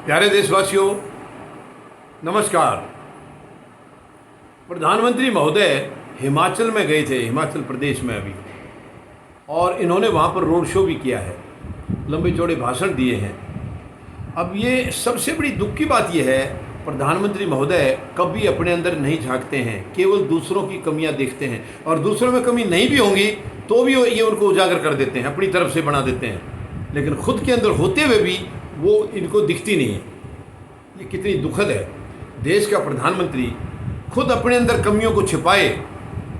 प्यारे देशवासियों, नमस्कार। प्रधानमंत्री महोदय हिमाचल में गए थे, हिमाचल प्रदेश में अभी, और इन्होंने वहाँ पर रोड शो भी किया है, लंबे चौड़े भाषण दिए हैं। अब ये सबसे बड़ी दुख की बात यह है, प्रधानमंत्री महोदय कभी अपने अंदर नहीं झांकते हैं, केवल दूसरों की कमियां देखते हैं, और दूसरों में कमी नहीं भी होंगी तो भी ये उनको उजागर कर देते हैं, अपनी तरफ से बना देते हैं, लेकिन खुद के अंदर होते हुए भी वो इनको दिखती नहीं है। ये कितनी दुखद है। देश का प्रधानमंत्री खुद अपने अंदर कमियों को छिपाए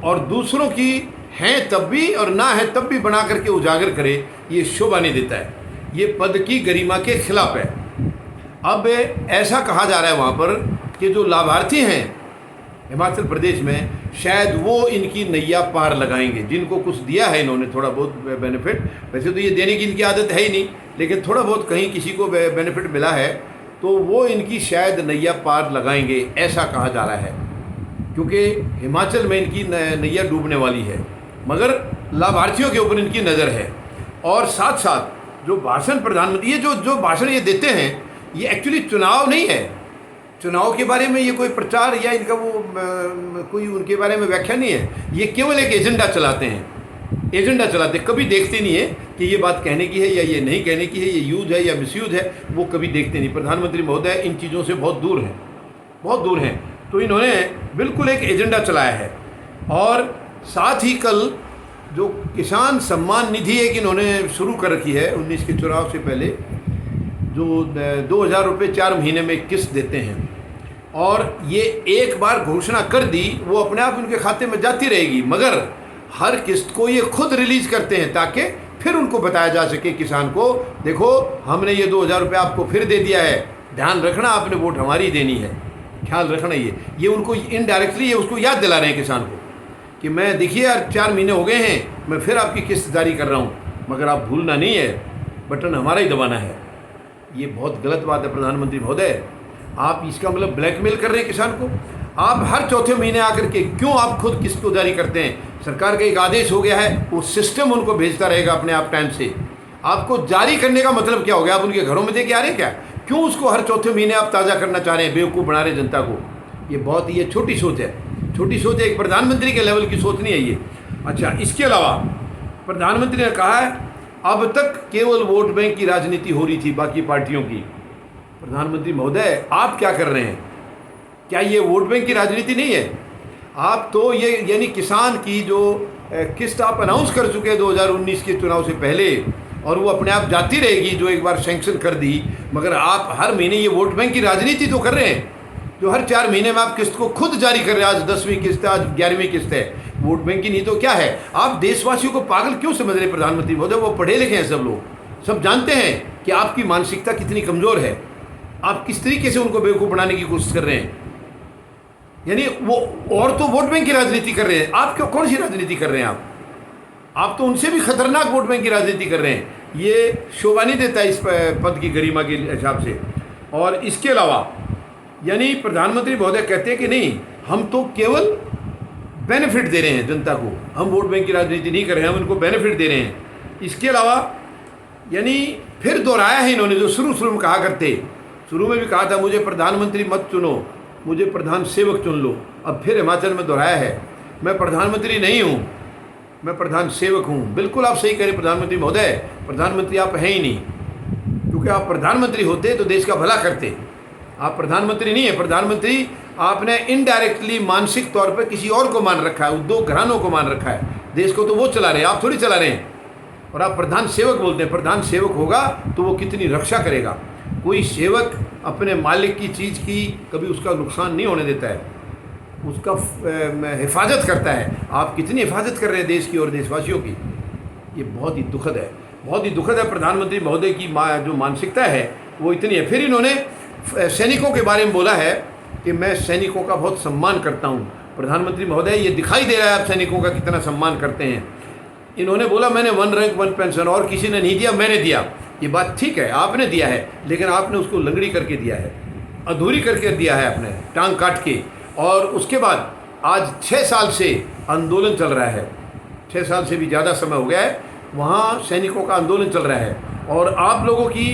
और दूसरों की हैं तब भी और ना है तब भी बना करके उजागर करे, ये शोभा नहीं देता है, ये पद की गरिमा के खिलाफ है। अब ऐसा कहा जा रहा है वहाँ पर कि जो लाभार्थी हैं हिमाचल प्रदेश में, शायद वो इनकी नैया पार लगाएंगे, जिनको कुछ दिया है इन्होंने थोड़ा बहुत बेनिफिट। वैसे तो ये देने की इनकी आदत है ही नहीं, लेकिन थोड़ा बहुत कहीं किसी को बेनिफिट मिला है तो वो इनकी शायद नैया पार लगाएंगे, ऐसा कहा जा रहा है, क्योंकि हिमाचल में इनकी नैया डूबने वाली है। मगर लाभार्थियों के ऊपर इनकी नज़र है। और साथ साथ जो भाषण प्रधानमंत्री, ये जो भाषण ये देते हैं, ये एक्चुअली चुनाव नहीं है। चुनाव के बारे में ये कोई प्रचार या इनका कोई उनके बारे में व्याख्या नहीं है। ये केवल एक एजेंडा चलाते हैं, एजेंडा चलाते, कभी देखते नहीं है कि ये बात कहने की है या ये नहीं कहने की है, ये यूज है या मिसयूज है, वो कभी देखते नहीं। प्रधानमंत्री महोदय इन चीज़ों से बहुत दूर हैं, बहुत दूर हैं। तो इन्होंने बिल्कुल एक एजेंडा चलाया है। और साथ ही कल जो किसान सम्मान निधि एक इन्होंने शुरू कर रखी है 19 के चुनाव से पहले, जो 2000 रुपये 4 महीने में किस्त देते हैं, और ये एक बार घोषणा कर दी, वो अपने आप उनके खाते में जाती रहेगी, मगर हर किस्त को ये खुद रिलीज करते हैं ताकि फिर उनको बताया जा सके किसान को, देखो हमने ये 2000 रुपये आपको फिर दे दिया है, ध्यान रखना, आपने वोट हमारी देनी है, ख्याल रखना। ये उनको इनडायरेक्टली ये उसको याद दिला रहे हैं किसान को कि मैं, देखिए यार 4 महीने हो गए हैं, मैं फिर आपकी किस्त जारी कर रहा हूँ, मगर आप भूलना नहीं है, बटन हमारा ही दबाना है। ये बहुत गलत बात है प्रधानमंत्री महोदय। आप इसका मतलब ब्लैकमेल कर रहे हैं किसान को। आप हर चौथे महीने आकर के क्यों आप खुद किस्त को जारी करते हैं? सरकार का एक आदेश हो गया है, वो सिस्टम उनको भेजता रहेगा अपने आप टाइम से। आपको जारी करने का मतलब क्या हो गया? आप उनके घरों में दे के आ रहे हैं क्या? क्यों उसको हर चौथे महीने आप ताज़ा करना चाह रहे हैं, बेवकूफ़ बना रहे जनता को? ये बहुत ही छोटी सोच है, छोटी सोच है, एक प्रधानमंत्री के लेवल की सोच नहीं है ये। अच्छा, इसके अलावा प्रधानमंत्री ने कहा है अब तक केवल वोट बैंक की राजनीति हो रही थी बाकी पार्टियों की। प्रधानमंत्री महोदय, आप क्या कर रहे हैं? क्या ये वोट बैंक की राजनीति नहीं है? आप तो ये यानी किसान की जो किस्त आप अनाउंस कर चुके हैं 2019 के चुनाव से पहले, और वो अपने आप जाती रहेगी, जो एक बार सेंक्शन कर दी, मगर आप हर महीने ये वोट बैंक की राजनीति तो कर रहे हैं, जो हर 4 महीने में आप किस्त को खुद जारी कर रहे हैं। आज 10वीं किस्त है, आज 11वीं किस्त है। वोट बैंक की नहीं तो क्या है? आप देशवासियों को पागल क्यों समझ रहे प्रधानमंत्री महोदय? वो पढ़े लिखे हैं सब लोग, सब जानते हैं कि आपकी मानसिकता कितनी कमज़ोर है। आप किस तरीके से उनको बेवकूफ़ बनाने की कोशिश कर रहे हैं। यानी वो और तो वोट बैंक की राजनीति कर रहे हैं, आप क्यों, कौन सी राजनीति कर रहे हैं आप तो उनसे भी खतरनाक वोट बैंक की राजनीति कर रहे हैं। ये शोभा नहीं देता इस पद की गरिमा के हिसाब से। और इसके अलावा यानी प्रधानमंत्री महोदय कहते हैं कि नहीं, हम तो केवल बेनिफिट दे रहे हैं जनता को, हम वोट बैंक की राजनीति नहीं कर रहे हैं, हम उनको बेनिफिट दे रहे हैं। इसके अलावा यानी फिर दोहराया है इन्होंने जो शुरू में कहा करते, शुरू में भी कहा था मुझे प्रधानमंत्री मत चुनो, मुझे प्रधान सेवक चुन लो। अब फिर हिमाचल में दोहराया है, मैं प्रधानमंत्री नहीं हूँ, मैं प्रधान सेवक हूँ। बिल्कुल आप सही करें प्रधानमंत्री महोदय, प्रधानमंत्री आप हैं ही नहीं, क्योंकि आप प्रधानमंत्री होते तो देश का भला करते। आप प्रधानमंत्री नहीं है। प्रधानमंत्री आपने इनडायरेक्टली मानसिक तौर पर किसी और को मान रखा है, उद्योग घरानों को मान रखा है। देश को तो वो चला रहे हैं, आप थोड़ी चला रहे हैं। और आप प्रधान सेवक बोलते हैं। प्रधान सेवक होगा तो वो कितनी रक्षा करेगा? कोई सेवक अपने मालिक की चीज़ की कभी उसका नुकसान नहीं होने देता है, उसका हिफाजत करता है। आप कितनी हिफाजत कर रहे हैं देश की और देशवासियों की? ये बहुत ही दुखद है, बहुत ही दुखद है। प्रधानमंत्री महोदय की जो मानसिकता है वो इतनी है। फिर इन्होंने सैनिकों के बारे में बोला है कि मैं सैनिकों का बहुत सम्मान करता हूँ। प्रधानमंत्री महोदय, ये दिखाई दे रहा है आप सैनिकों का कितना सम्मान करते हैं। इन्होंने बोला मैंने 1 रैंक 1 पेंशन, और किसी ने नहीं दिया, मैंने दिया। ये बात ठीक है, आपने दिया है, लेकिन आपने उसको लंगड़ी करके दिया है, अधूरी करके दिया है आपने, टांग काट के। और उसके बाद आज 6 साल से आंदोलन चल रहा है, 6 साल से भी ज़्यादा समय हो गया है, वहाँ सैनिकों का आंदोलन चल रहा है। और आप लोगों की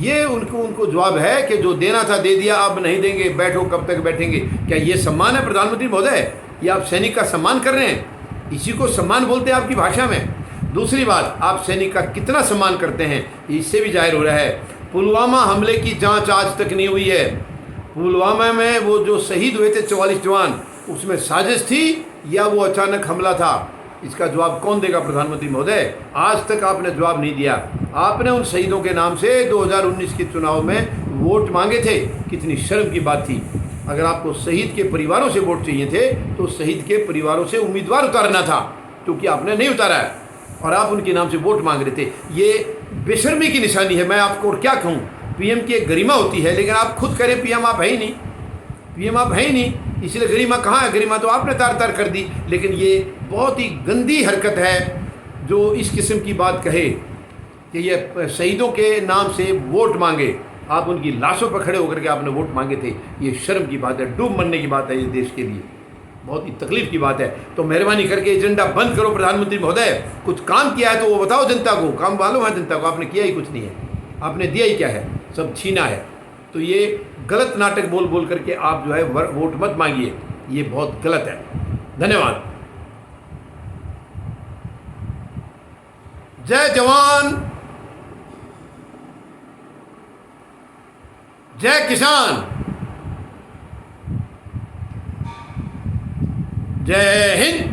ये उनको जवाब है कि जो देना था दे दिया, अब नहीं देंगे, बैठो, कब तक बैठेंगे। क्या ये सम्मान है प्रधानमंत्री महोदय? ये आप सैनिक का सम्मान कर रहे हैं? इसी को सम्मान बोलते हैं आपकी भाषा में। दूसरी बात, आप सैनिक का कितना सम्मान करते हैं इससे भी जाहिर हो रहा है। पुलवामा हमले की जांच आज तक नहीं हुई है। पुलवामा में वो जो शहीद हुए थे 44 जवान, उसमें साजिश थी या वो अचानक हमला था? इसका जवाब कौन देगा प्रधानमंत्री महोदय? आज तक आपने जवाब नहीं दिया। आपने उन शहीदों के नाम से 2019 के चुनाव में वोट मांगे थे। कितनी शर्म की बात थी। अगर आपको शहीद के परिवारों से वोट चाहिए थे तो शहीद के परिवारों से उम्मीदवार उतारना था, क्योंकि आपने नहीं उतारा है और आप उनके नाम से वोट मांग रहे थे। ये बेशर्मी की निशानी है। मैं आपको और क्या कहूँ। पीएम की एक गरिमा होती है, लेकिन आप खुद करें पीएम आप है ही नहीं। पीएम आप है ही नहीं, इसलिए गरिमा कहाँ है? गरिमा तो आपने तार तार कर दी। लेकिन ये बहुत ही गंदी हरकत है जो इस किस्म की बात कहे कि ये शहीदों के नाम से वोट मांगे। आप उनकी लाशों पर खड़े होकर के आपने वोट मांगे थे। ये शर्म की बात है, डूब मरने की बात है ये देश के लिए। बहुत ही तकलीफ की बात है। तो मेहरबानी करके एजेंडा बंद करो प्रधानमंत्री महोदय। कुछ काम किया है तो वो बताओ जनता को। काम मालूम है जनता को, आपने किया ही कुछ नहीं है। आपने दिया ही क्या है? सब छीना है। तो ये गलत नाटक बोल बोल करके आप जो है वोट मत मांगिए, ये बहुत गलत है। धन्यवाद। जय जवान, जय किसान, जय हिंद।